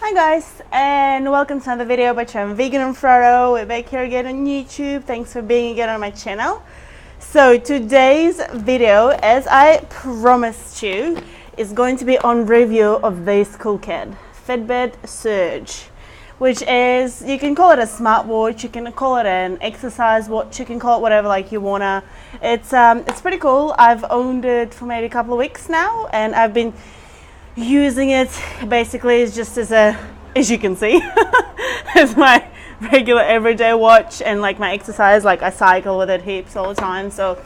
Hi guys, and welcome to another video by I'm Vegan and Frodo. We're back here again on YouTube. Thanks for being again on my channel. So today's video, as I promised you, is going to be on review of this cool kit, Fitbit Surge, which is, you can call it a smartwatch, you can call it an exercise watch, you can call it whatever like you wanna. It's pretty cool. I've owned it for maybe a couple of weeks now, and I've been using it basically just as you can see, as my regular everyday watch and like my exercise. Like I cycle with it heaps all the time, so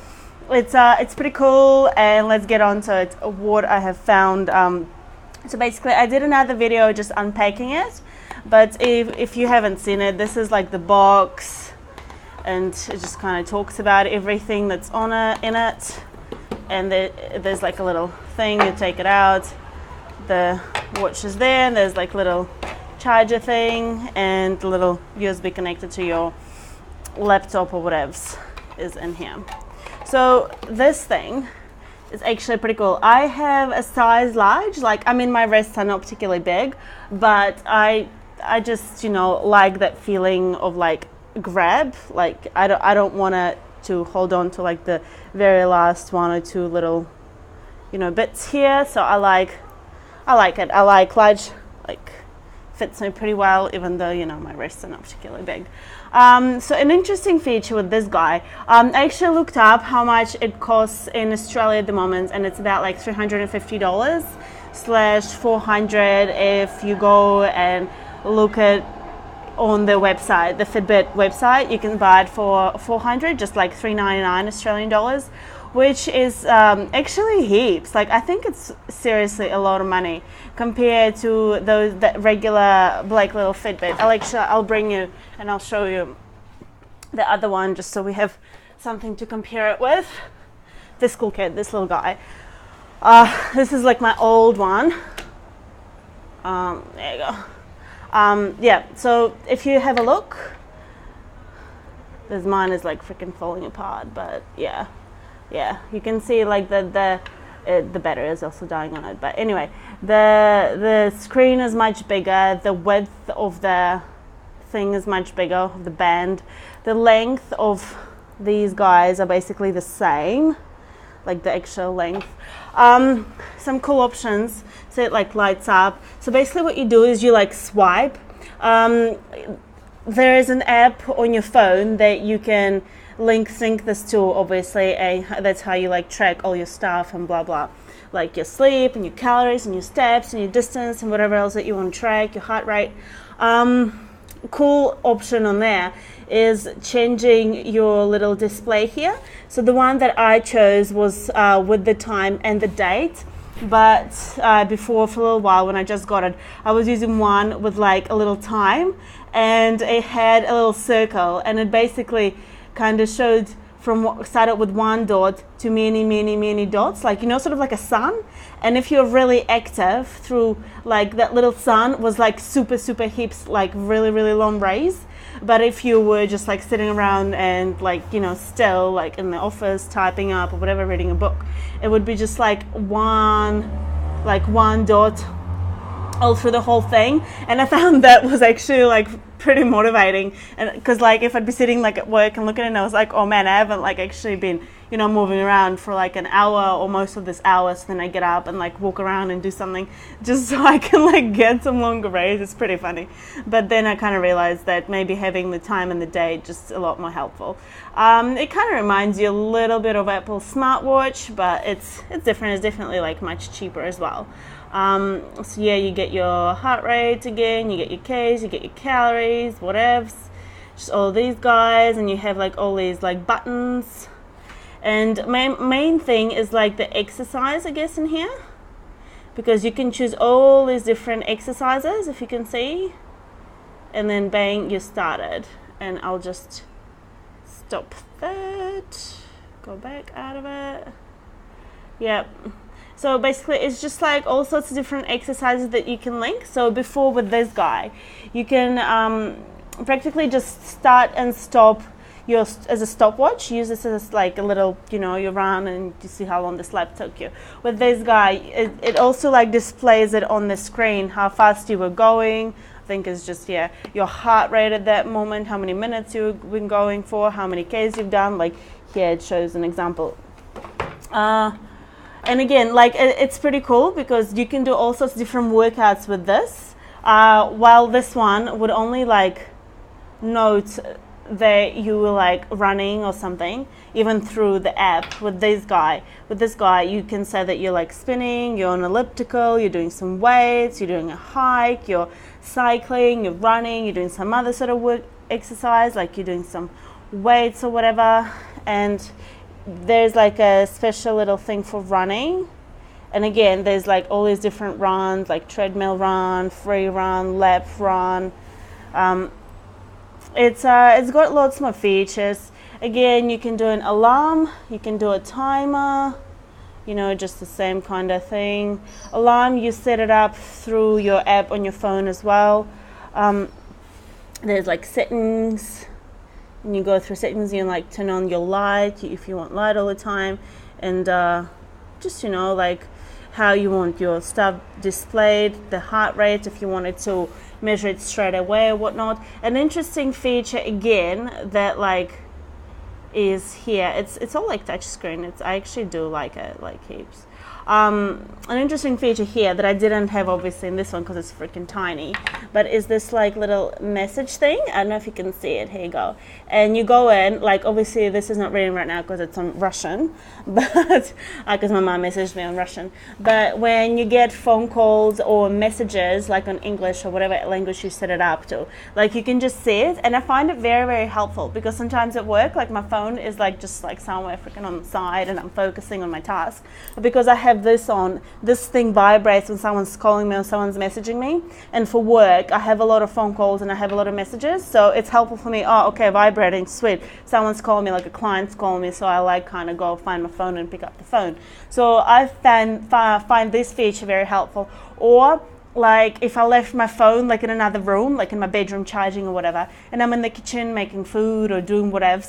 it's pretty cool. And let's get on to it, what I have found. So basically I did another video just unpacking it, but if you haven't seen it, this is like the box, and it just kind of talks about everything that's on it, in it. And there's like a little thing, you take it out, the watch is there, and there's like little charger thing and the little USB connector to your laptop or whatever is in here. So this thing is actually pretty cool. I have a size large. Like, I mean, my wrists are not particularly big, but I just, you know, like that feeling of like grab. Like I don't want to hold on to like the very last one or two little, you know, bits here. So I like it. I like large, like fits me pretty well, even though, you know, my wrists are not particularly big. So an interesting feature with this guy, I actually looked up how much it costs in Australia at the moment, and it's about like $350 / $400 if you go and look at on the website, the Fitbit website. You can buy it for $400, just like $399 Australian dollars, which is actually heaps. Like I think it's seriously a lot of money compared to that regular black little Fitbit. I'll bring you and I'll show you the other one just so we have something to compare it with. This cool kid, this little guy. This is like my old one. There you go. Yeah, so if you have a look, mine is like freaking falling apart, but yeah, you can see like the battery is also dying on it. But anyway, the screen is much bigger, the width of the thing is much bigger, of the band. The length of these guys are basically the same, like the actual length. Some cool options, so it like lights up. So basically what you do is you like swipe. There is an app on your phone that you can sync this to, obviously, and that's how you like track all your stuff and blah blah, like your sleep and your calories and your steps and your distance and whatever else that you want to track, your heart rate. Cool option on there is changing your little display here. So the one that I chose was with the time and the date, but before, for a little while when I just got it, I was using one with like a little time, and it had a little circle, and it basically kind of showed from started with one dot to many dots, like, you know, sort of like a sun. And if you're really active through, like, that little sun was like super heaps, like really long rays. But if you were just like sitting around and like, you know, still like in the office typing up or whatever, reading a book, it would be just like one dot all through the whole thing. And I found that was actually like pretty motivating, and because like if I'd be sitting like at work and looking at it, and I was like, oh man, I haven't like actually been, you know, moving around for like an hour or most of this hour. So then I get up and like walk around and do something just so I can like get some longer rays. It's pretty funny. But then I kind of realized that maybe having the time and the date just a lot more helpful. It kind of reminds you a little bit of Apple smartwatch, but it's different. It's definitely like much cheaper as well. So yeah, you get your heart rate again, you get your Ks, you get your calories, whatevs, just all these guys, and you have like all these like buttons. And main thing is like the exercise, I guess, in here, because you can choose all these different exercises, if you can see, and then bang, you're started. And I'll just stop that, go back out of it. Yep. So basically it's just like all sorts of different exercises that you can link. So before with this guy, you can practically just start and stop as a stopwatch. Use this as like a little, you know, you run and you see how long this lap took you. With this guy, it also like displays it on the screen how fast you were going. I think it's just, yeah, your heart rate at that moment, how many minutes you've been going for, how many Ks you've done. Like here it shows an example. And again, like it's pretty cool because you can do all sorts of different workouts with this. While this one would only like note that you were like running or something, even through the app. With this guy, you can say that you're like spinning, you're on elliptical, you're doing some weights, you're doing a hike, you're cycling, you're running, you're doing some other sort of work exercise, like you're doing some weights or whatever. And there's like a special little thing for running. And again, there's like all these different runs, like treadmill run, free run, lap run. It's got lots more features. Again, you can do an alarm, you can do a timer, you know, just the same kind of thing. Alarm, you set it up through your app on your phone as well. There's like settings, and you go through settings, you like turn on your light if you want light all the time, and just, you know, like how you want your stuff displayed, the heart rate if you wanted to measure it straight away or whatnot. An interesting feature again that like is here, it's all like touch screen. I actually do like it, like heaps. An interesting feature here that I didn't have obviously in this one because it's freaking tiny, but is this like little message thing. I don't know if you can see it. Here you go. And you go in, like obviously this is not reading right now because it's on Russian, but because my mom messaged me on Russian. But when you get phone calls or messages like on English or whatever language you set it up to, like you can just see it. And I find it very, very helpful because sometimes at work, like my phone is like just like somewhere freaking on the side and I'm focusing on my task. But because I have this on, this thing vibrates when someone's calling me or someone's messaging me. And for work, I have a lot of phone calls and I have a lot of messages, so it's helpful for me. Oh, okay, vibrating, sweet. Someone's calling me, like a client's calling me, so I like kind of go find my phone and pick up the phone. So I find this feature very helpful. Or like if I left my phone like in another room, like in my bedroom charging or whatever, and I'm in the kitchen making food or doing whatever,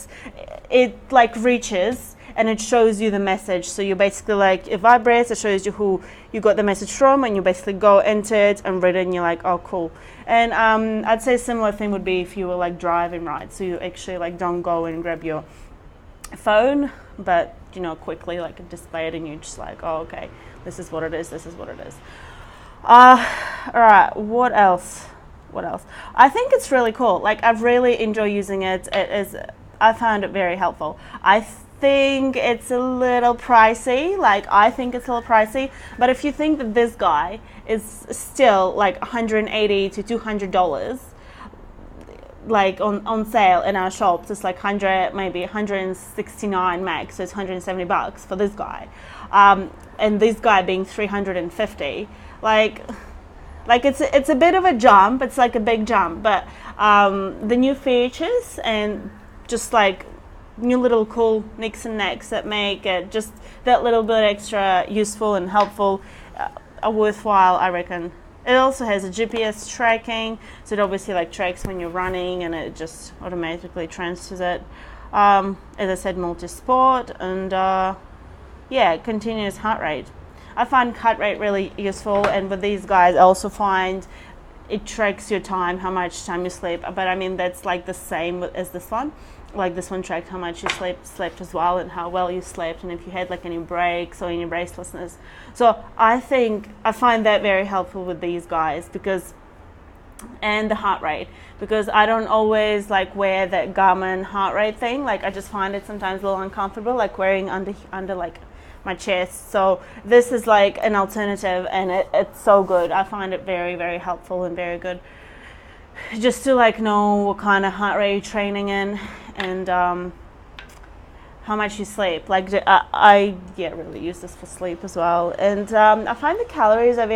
it like reaches and it shows you the message. So you basically like, it vibrates, it shows you who you got the message from, and you basically go into it and read it and you're like, oh cool. And I'd say a similar thing would be if you were like driving, right? So you actually like don't go and grab your phone, but you know, quickly like display it and you're just like, oh okay, this is what it is, this is what it is. All right, what else? I think it's really cool. Like I've really enjoyed using it. I found it very helpful. I think it's a little pricey. But if you think that this guy is still like $180 to $200, like on sale in our shops, it's like 100, maybe 169 max, so it's $170 for this guy, and this guy being 350. Like it's a bit of a jump. It's like a big jump, but the new features and just like new little cool nicks and necks that make it just that little bit extra useful and helpful are worthwhile, I reckon. It also has a GPS tracking, so it obviously like tracks when you're running and it just automatically transfers it. As I said, multi-sport and yeah, continuous heart rate. I find heart rate really useful, and with these guys I also find it tracks your time, how much time you sleep. But I mean, that's like the same as this one. Like this one tracked how much you slept as well, and how well you slept, and if you had like any breaks or any restlessness. So I find that very helpful with these guys, because, and the heart rate, because I don't always like wear that Garmin heart rate thing. Like I just find it sometimes a little uncomfortable, like wearing under like my chest. So this is like an alternative, and it's so good. I find it very, very helpful and very good, just to like know what kind of heart rate you're training in, and how much you sleep. Like I really use this for sleep as well. And I find the calories are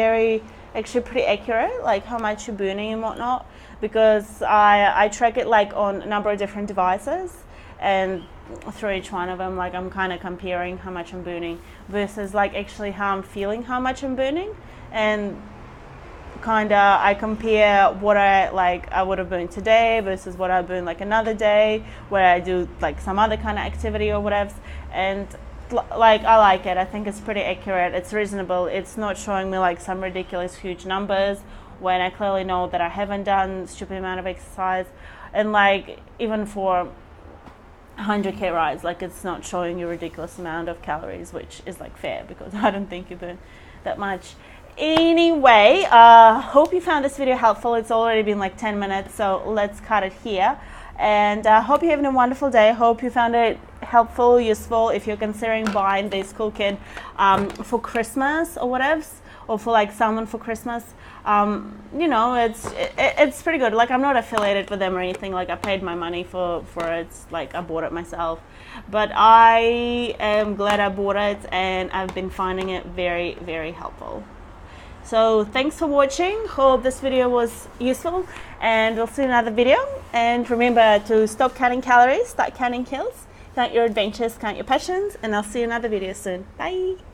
actually pretty accurate, like how much you're burning and whatnot, because I track it like on a number of different devices, and through each one of them, like I'm kind of comparing how much I'm burning versus like actually how I'm feeling, how much I'm burning. And I compare what I would have burned today versus what I burn like another day where I do like some other kind of activity or whatever, and like I like it. I think it's pretty accurate, it's reasonable, it's not showing me like some ridiculous huge numbers when I clearly know that I haven't done stupid amount of exercise. And like even for 100k rise, like it's not showing you a ridiculous amount of calories, which is like fair because I don't think you burn that much. Anyway, hope you found this video helpful. It's already been like 10 minutes, so let's cut it here. And hope you're having a wonderful day. Hope you found it helpful, useful. If you're considering buying this cool kit for Christmas or whatever, or for like someone for Christmas, you know, it's pretty good. Like I'm not affiliated with them or anything. Like I paid my money for it. Like I bought it myself, but I am glad I bought it, and I've been finding it very, very helpful. So thanks for watching. Hope this video was useful, and we'll see you in another video. And remember to stop counting calories, start counting kills. Count your adventures, count your passions, and I'll see you in another video soon. Bye.